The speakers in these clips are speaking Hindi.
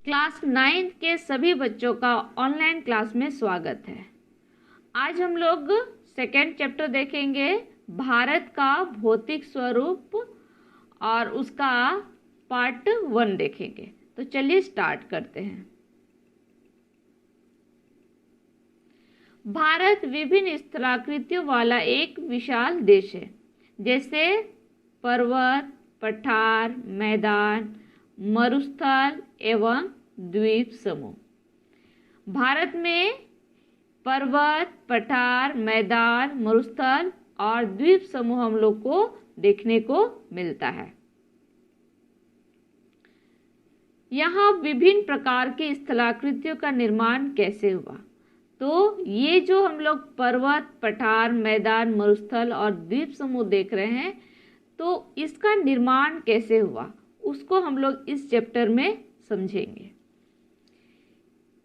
क्लास 9 के सभी बच्चों का ऑनलाइन क्लास में स्वागत है। आज हम लोग सेकेंड चैप्टर देखेंगे, भारत का भौतिक स्वरूप, और उसका पार्ट 1 देखेंगे। तो चलिए स्टार्ट करते हैं। भारत विभिन्न स्थलाकृतियों वाला एक विशाल देश है, जैसे पर्वत, पठार, मैदान, मरुस्थल एवं द्वीप समूह। भारत में पर्वत, पठार, मैदान, मरुस्थल और द्वीप समूह हम लोग को देखने को मिलता है। यहाँ विभिन्न प्रकार की स्थलाकृतियों का निर्माण कैसे हुआ? तो ये जो हम लोग पर्वत, पठार, मैदान, मरुस्थल और द्वीप समूह देख रहे हैं, तो इसका निर्माण कैसे हुआ उसको हम लोग इस चैप्टर में समझेंगे।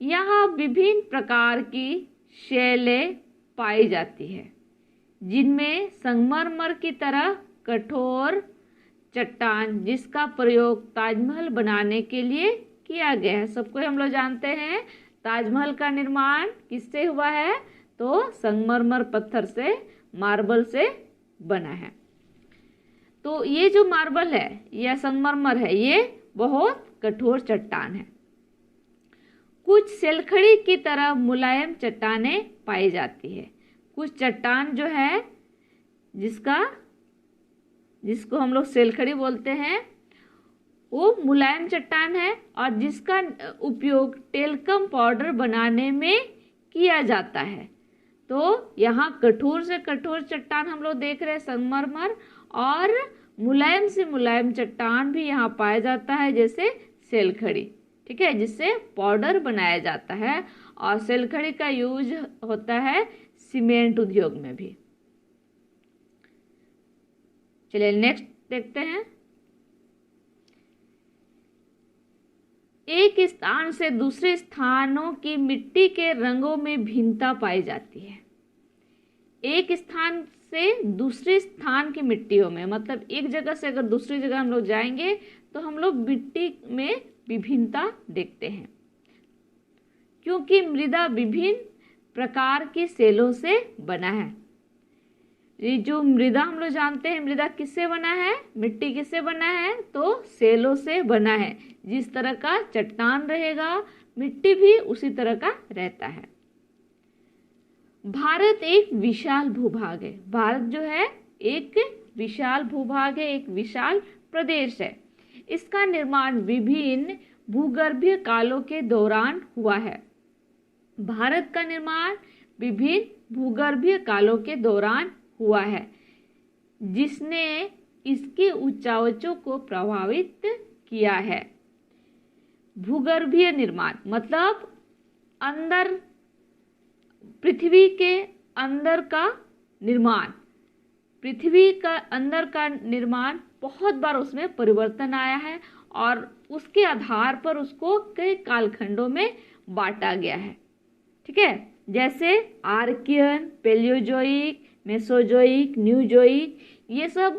यहाँ विभिन्न प्रकार की शैलें पाई जाती है, जिनमें संगमरमर की तरह कठोर चट्टान, जिसका प्रयोग ताजमहल बनाने के लिए किया गया है। सबको हम लोग जानते हैं ताजमहल का निर्माण किससे हुआ है? तो संगमरमर पत्थर से, मार्बल से बना है। तो ये जो मार्बल है या संगमरमर है, ये बहुत कठोर चट्टान है। कुछ सेलखड़ी की तरह मुलायम चट्टानें पाई जाती है। कुछ चट्टान जो है जिसको हम लोग सेलखड़ी बोलते हैं, वो मुलायम चट्टान है और जिसका उपयोग टेल्कम पाउडर बनाने में किया जाता है। तो यहाँ कठोर से कठोर चट्टान हम लोग देख रहे हैं, संगमरमर, और मुलायम से मुलायम चट्टान भी यहाँ पाया जाता है, जैसे सेलखड़ी, ठीक है, जिससे पाउडर बनाया जाता है। और सेलखड़ी का यूज होता है सीमेंट उद्योग में भी। चलिए नेक्स्ट देखते हैं। एक स्थान से दूसरे स्थानों की मिट्टी के रंगों में भिन्नता पाई जाती है। एक स्थान से दूसरे स्थान की मिट्टियों में, मतलब एक जगह से अगर दूसरी जगह हम लोग जाएंगे तो हम लोग मिट्टी में विभिन्नता देखते हैं, क्योंकि मृदा विभिन्न प्रकार की सेलों से बना है। ये जो मृदा हम लोग जानते हैं, मृदा किससे बना है, मिट्टी किससे बना है? तो सेलों से बना है। जिस तरह का चट्टान रहेगा, मिट्टी भी उसी तरह का रहता है। भारत एक विशाल भूभाग है। भारत जो है एक विशाल भूभाग है, एक विशाल प्रदेश है। इसका निर्माण विभिन्न भूगर्भीय कालों के दौरान हुआ है। भारत का निर्माण विभिन्न भूगर्भीय कालों के दौरान हुआ है, जिसने इसके उच्चावचों को प्रभावित किया है। भूगर्भीय निर्माण मतलब अंदर, पृथ्वी के अंदर का निर्माण। पृथ्वी का अंदर का निर्माण बहुत बार उसमें परिवर्तन आया है और उसके आधार पर उसको कई कालखंडों में बांटा गया है, ठीक है, जैसे आर्कियन, पेलियोजोइक, मेसोजोइक, न्यूजोइक। ये सब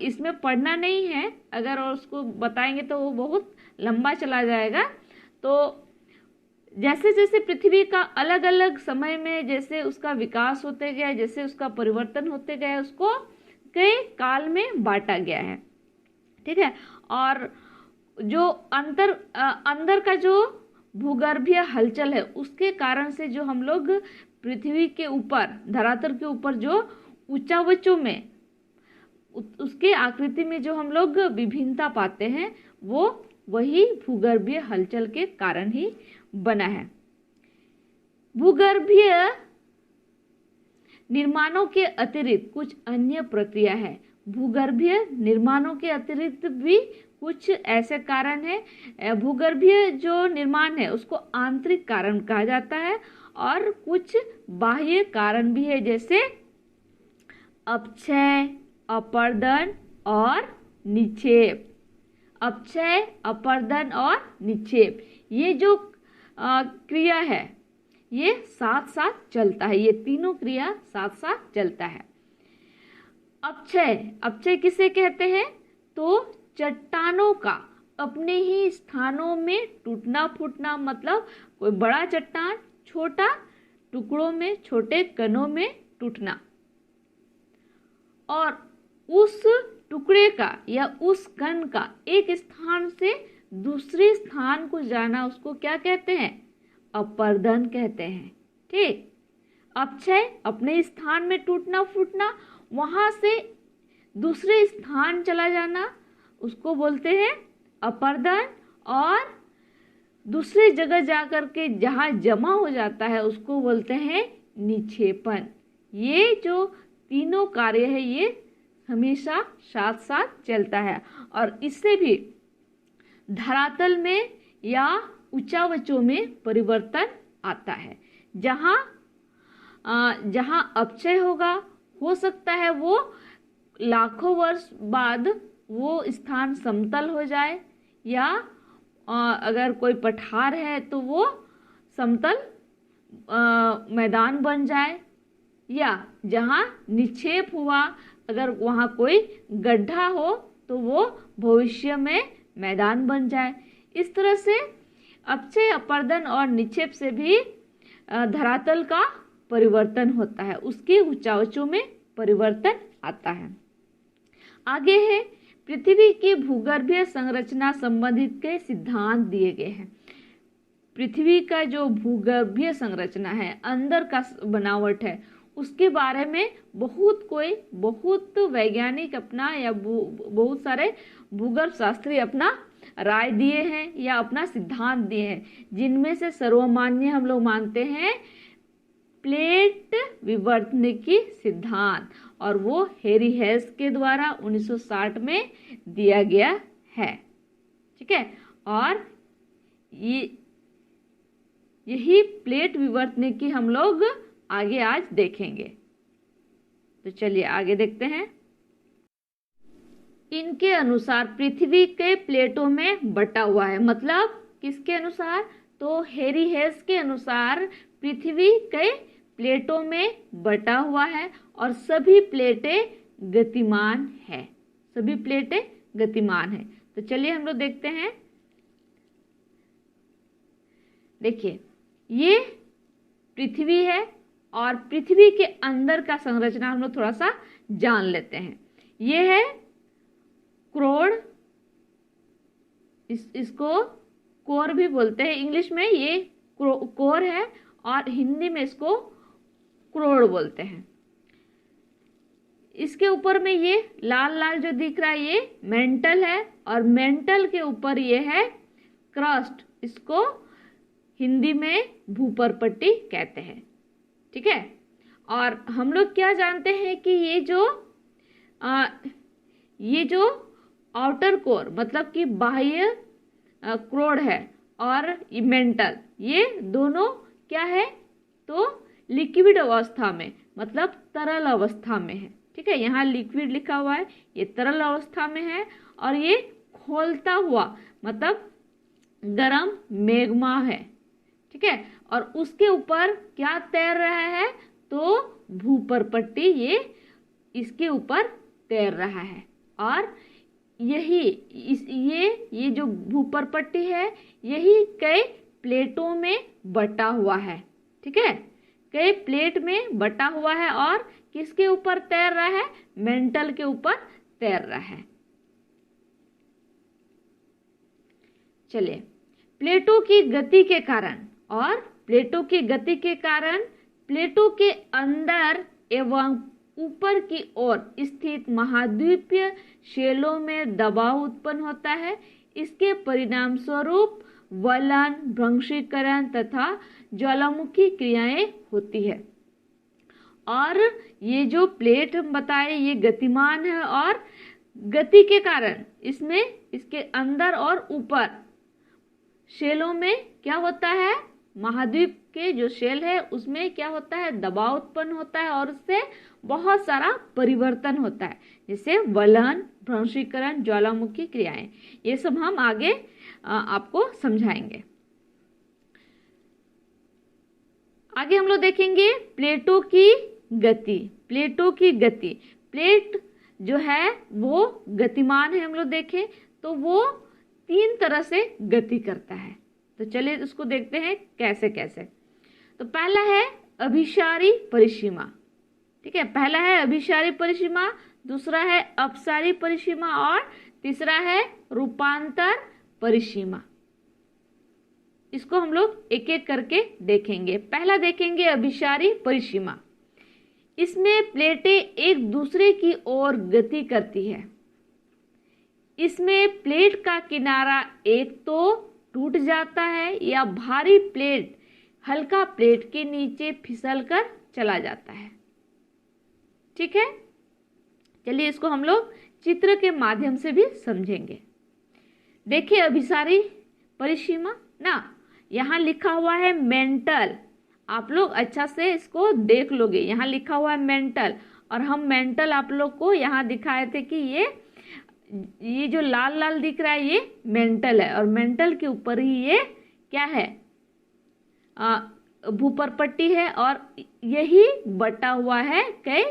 इसमें पढ़ना नहीं है, अगर उसको बताएंगे तो वो बहुत लंबा चला जाएगा। तो जैसे जैसे पृथ्वी का अलग अलग समय में जैसे उसका विकास होते गया, जैसे उसका परिवर्तन होते गया, उसको कई काल में बांटा गया है, ठीक है। और जो अंदर का जो भूगर्भीय हलचल है, उसके कारण से जो हम लोग पृथ्वी के ऊपर, धरातल के ऊपर जो उच्चावचों में, उसके आकृति में जो हम लोग विभिन्नता पाते हैं, वो वही भूगर्भीय हलचल के कारण ही बना है। भूगर्भीय निर्माणों के अतिरिक्त कुछ अन्य प्रक्रिया है। भूगर्भीय निर्माणों के अतिरिक्त भी कुछ ऐसे कारण है। भूगर्भीय जो निर्माण है उसको आंतरिक कारण कहा जाता है, और कुछ बाह्य कारण भी है, जैसे अपक्षय, अपर्दन और निक्षेप। अपक्षय, अपर्दन और निक्षेप, ये जो क्रिया है, ये साथ साथ चलता है। ये तीनों क्रिया साथ साथ चलता है। अपक्षय किसे कहते हैं? तो चट्टानों का अपने ही स्थानों में टूटना फूटना, मतलब कोई बड़ा चट्टान छोटा टुकड़ों में, छोटे कणों में टूटना। और उस टुकड़े का या उस कण का एक स्थान से दूसरे स्थान को जाना, उसको क्या कहते हैं? अपर्दन कहते हैं। ठीक, अपक्षय अपने स्थान में टूटना फूटना, वहां से दूसरे स्थान चला जाना, उसको बोलते हैं अपर्दन। और दूसरे जगह जाकर के जहां जमा हो जाता है उसको बोलते हैं निक्षेपण। ये जो तीनों कार्य है ये हमेशा साथ साथ चलता है, और इससे भी धरातल में या उच्चावचों में परिवर्तन आता है। जहां अपक्षय होगा, हो सकता है वो लाखों वर्ष बाद वो स्थान समतल हो जाए, या अगर कोई पठार है तो वो समतल मैदान बन जाए, या जहाँ निक्षेप हुआ अगर वहाँ कोई गड्ढा हो तो वो भविष्य में मैदान बन जाए। इस तरह से अपक्षय, अपर्दन और निक्षेप से भी धरातल का परिवर्तन होता है, उसके ऊंचाइयों में परिवर्तन आता है। आगे है पृथ्वी की भूगर्भीय संरचना संबंधित के सिद्धांत दिए गए हैं। पृथ्वी का जो भूगर्भीय संरचना है, अंदर का बनावट है, उसके बारे में बहुत वैज्ञानिक अपना या बहुत सारे भूगर्भ शास्त्री अपना राय दिए हैं या अपना सिद्धांत दिए हैं, जिनमें से सर्वमान्य हम लोग मानते हैं प्लेट विवर्तनिकी सिद्धांत, और वो हैरी हेस के द्वारा 1960 में दिया गया है। ठीक है, और यही प्लेट विवर्तनिकी हम लोग आगे आज देखेंगे। तो चलिए आगे देखते हैं। इनके अनुसार पृथ्वी के प्लेटों में बटा हुआ है, मतलब किसके अनुसार? तो हैरी हेस के अनुसार पृथ्वी के प्लेटों में बटा हुआ है और सभी प्लेटें गतिमान है, सभी प्लेटें गतिमान है। तो चलिए हम लोग देखते हैं। देखिए, ये पृथ्वी है और पृथ्वी के अंदर का संरचना हम लोग थोड़ा सा जान लेते हैं। ये है क्रोड, इसको कोर भी बोलते हैं, इंग्लिश में ये कोर है और हिंदी में इसको क्रोड बोलते हैं। इसके ऊपर में ये लाल लाल जो दिख रहा है ये मेंटल है, और मेंटल के ऊपर ये है क्रस्ट, इसको हिंदी में भूपरपट्टी कहते हैं। ठीक है, और हम लोग क्या जानते हैं कि ये जो आउटर कोर मतलब कि बाह्य क्रोड है और ये मेंटल, ये दोनों क्या है? तो लिक्विड अवस्था में, मतलब तरल अवस्था में है। ठीक है, यहाँ लिक्विड लिखा हुआ है, ये तरल अवस्था में है, और ये खोलता हुआ मतलब गरम मैग्मा है। ठीक है, और उसके ऊपर क्या तैर रहा है? तो भूपरपट्टी ये इसके ऊपर तैर रहा है, और ये जो भूपरपट्टी है यही कई प्लेटों में बटा हुआ है। ठीक है, कई प्लेट में बटा हुआ है और किसके ऊपर तैर रहा है? मेंटल के ऊपर तैर रहा है। चलिए, प्लेटों की गति के कारण और प्लेटों की गति के कारण प्लेटों के अंदर एवं ऊपर की ओर स्थित महाद्वीपीय शेलों में दबाव उत्पन्न होता है। इसके परिणाम स्वरूप वलन, भ्रंशीकरण तथा ज्वालामुखी क्रियाएं होती है। और ये जो प्लेट हम बताए ये गतिमान है, और गति के कारण इसमें इसके अंदर और ऊपर शेलों में क्या होता है? महाद्वीप के जो शेल है उसमें क्या होता है? दबाव उत्पन्न होता है और उससे बहुत सारा परिवर्तन होता है, जैसे वलन, भ्रंशीकरण, ज्वालामुखी क्रियाएं। ये सब हम आगे आपको समझाएंगे। आगे हम लोग देखेंगे प्लेटों की गति। प्लेटों की गति, प्लेट जो है वो गतिमान है। हम लोग देखें तो वो 3 तरह से गति करता है। तो चलिए उसको देखते हैं कैसे कैसे। तो पहला है अभिसारी परिसीमा। ठीक है, पहला है अभिसारी परिसीमा, दूसरा है अपसारी परिसीमा और तीसरा है रूपांतर परिसीमा। इसको हम लोग एक एक करके देखेंगे। पहला देखेंगे अभिसारी परिसीमा। इसमें प्लेटें एक दूसरे की ओर गति करती है। इसमें प्लेट का किनारा एक तो टूट जाता है या भारी प्लेट हल्का प्लेट के नीचे फिसलकर चला जाता है। ठीक है, चलिए इसको हम लोग चित्र के माध्यम से भी समझेंगे। देखिए अभिसारी परिसीमा ना, यहाँ लिखा हुआ है मेंटल। आप लोग अच्छा से इसको देख लोगे, यहाँ लिखा हुआ है मेंटल, और हम मेंटल आप लोग को यहाँ दिखाए थे कि ये जो लाल लाल दिख रहा है ये मेंटल है, और मेंटल के ऊपर ही ये क्या है, भूपरपट्टी है, और यही बटा हुआ है कई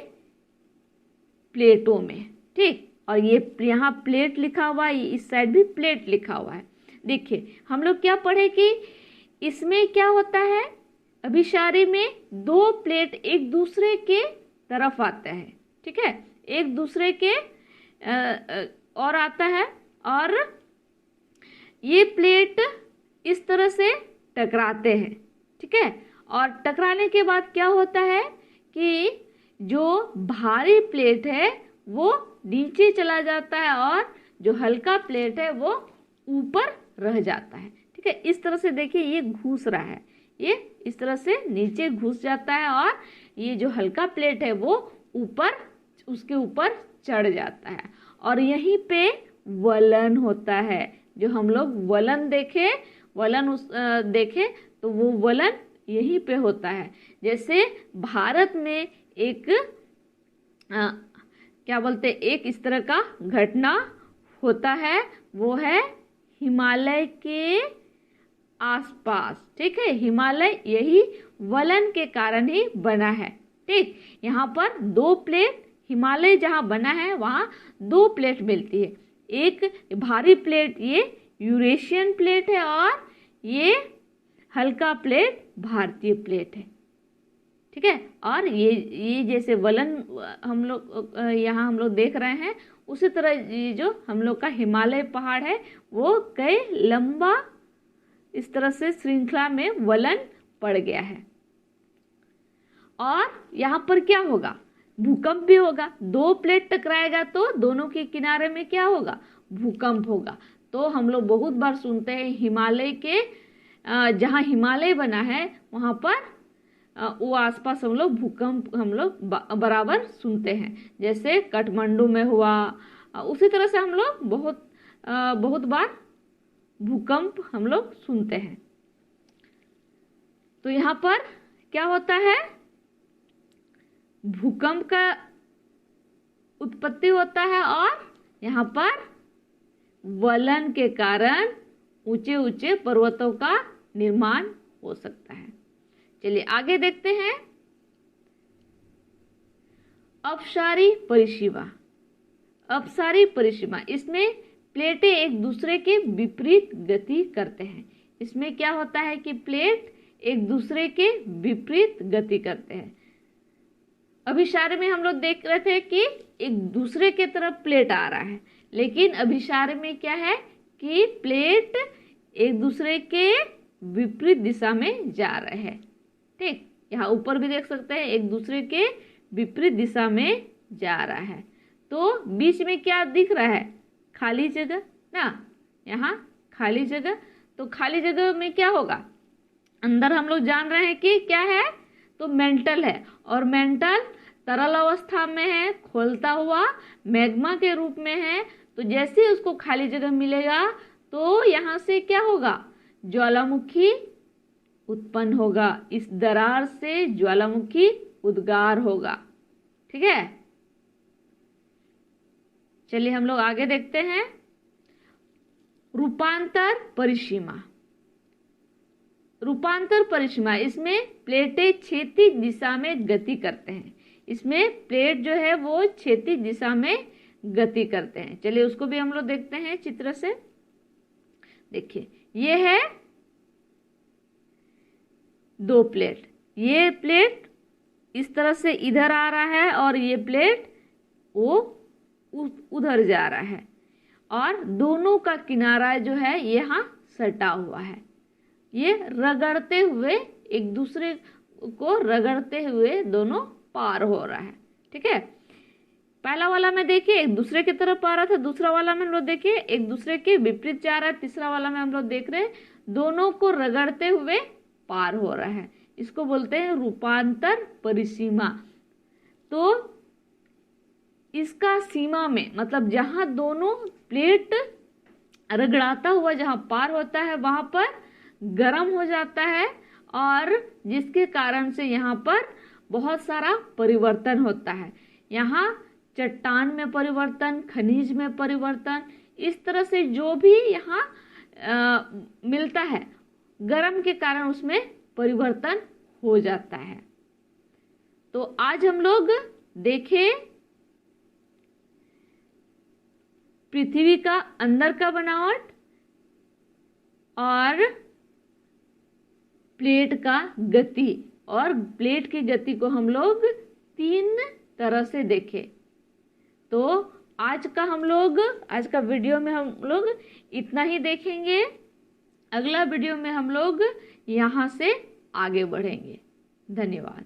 प्लेटों में। ठीक, और ये यहाँ प्लेट लिखा हुआ है, इस साइड भी प्लेट लिखा हुआ है। देखिए हम लोग क्या पढ़े कि इसमें क्या होता है, अभिसारी में 2 प्लेट एक दूसरे के तरफ आते हैं। ठीक है, एक दूसरे के और आता है, और ये प्लेट इस तरह से टकराते हैं। ठीक है, और टकराने के बाद क्या होता है कि जो भारी प्लेट है वो नीचे चला जाता है और जो हल्का प्लेट है वो ऊपर रह जाता है। ठीक है, इस तरह से देखिए ये घुस रहा है, ये इस तरह से नीचे घुस जाता है और ये जो हल्का प्लेट है वो ऊपर, उसके ऊपर चढ़ जाता है, और यहीं पे वलन होता है। जो हम लोग वलन देखे तो वो वलन यहीं पे होता है। जैसे भारत में एक क्या बोलते, एक इस तरह का घटना होता है, वो है हिमालय के आसपास। ठीक है, हिमालय यही वलन के कारण ही बना है। ठीक, यहाँ पर 2 प्लेट, हिमालय जहाँ बना है वहाँ 2 प्लेट मिलती है। एक भारी प्लेट ये यूरेशियन प्लेट है, और ये हल्का प्लेट भारतीय प्लेट है। ठीक है, और ये जैसे वलन हम लोग यहाँ हम लोग देख रहे हैं, उसी तरह ये जो हम लोग का हिमालय पहाड़ है वो कई लंबा इस तरह से श्रृंखला में वलन पड़ गया है। और यहाँ पर क्या होगा, भूकंप भी होगा। 2 प्लेट टकराएगा तो दोनों के किनारे में क्या होगा, भूकंप होगा। तो हम लोग बहुत बार सुनते हैं हिमालय के जहाँ हिमालय बना है वहाँ पर वो आसपास हम लोग भूकंप हम लोग बराबर सुनते हैं। जैसे काठमांडू में हुआ, उसी तरह से हम लोग बहुत बार भूकंप हम लोग सुनते हैं। तो यहाँ पर क्या होता है, भूकंप का उत्पत्ति होता है, और यहाँ पर वलन के कारण ऊंचे ऊंचे पर्वतों का निर्माण हो सकता है। चलिए आगे देखते हैं। अपसारी परिसीमा। अपसारी परिसीमा, इसमें प्लेटें एक दूसरे के विपरीत गति करते हैं। इसमें क्या होता है कि प्लेट एक दूसरे के विपरीत गति करते हैं। अभिसारी में हम लोग देख रहे थे कि एक दूसरे के तरफ प्लेट आ रहा है, लेकिन अभिसारी में क्या है कि प्लेट एक दूसरे के विपरीत दिशा में जा रहे हैं। ठीक, यहाँ ऊपर भी देख सकते हैं एक दूसरे के विपरीत दिशा में जा रहा है। तो बीच में क्या दिख रहा है, खाली जगह ना, यहाँ खाली जगह। तो खाली जगह में क्या होगा, अंदर हम लोग जान रहे हैं कि क्या है, तो मेंटल है, और मेंटल तरल अवस्था में है, खोलता हुआ मैग्मा के रूप में है। तो जैसे उसको खाली जगह मिलेगा तो यहाँ से क्या होगा, ज्वालामुखी उत्पन्न होगा। इस दरार से ज्वालामुखी उद्गार होगा। ठीक है, चलिए हम लोग आगे देखते हैं। रूपांतर परिसीमा। रूपांतर परिसीमा, इसमें प्लेटें क्षैतिज दिशा में गति करते हैं। इसमें प्लेट जो है वो क्षैतिज दिशा में गति करते हैं। चलिए उसको भी हम लोग देखते हैं चित्र से। देखिए ये है 2 प्लेट, ये प्लेट इस तरह से इधर आ रहा है और ये प्लेट वो उधर जा रहा है, और दोनों का किनारा जो है यहाँ सटा हुआ है। ये रगड़ते हुए, एक दूसरे को रगड़ते हुए दोनों पार हो रहा है। ठीक है, पहला वाला में देखिए एक दूसरे की तरफ आ रहा था, दूसरा वाला में हम लोग देखिए एक दूसरे के विपरीत जा रहा है, तीसरा वाला में हम लोग देख रहे हैं दोनों को रगड़ते हुए पार हो रहा है। इसको बोलते हैं रूपांतर परिसीमा। तो इसका सीमा में मतलब जहां दोनों प्लेट रगड़ाता हुआ जहां पार होता है वहां पर गर्म हो जाता है, और जिसके कारण से यहाँ पर बहुत सारा परिवर्तन होता है। यहाँ चट्टान में परिवर्तन, खनिज में परिवर्तन, इस तरह से जो भी यहाँ मिलता है गर्म के कारण उसमें परिवर्तन हो जाता है। तो आज हम लोग देखें पृथ्वी का अंदर का बनावट और प्लेट का गति, और प्लेट की गति को हम लोग 3 तरह से देखें। तो आज का वीडियो में हम लोग इतना ही देखेंगे। अगला वीडियो में हम लोग यहाँ से आगे बढ़ेंगे। धन्यवाद।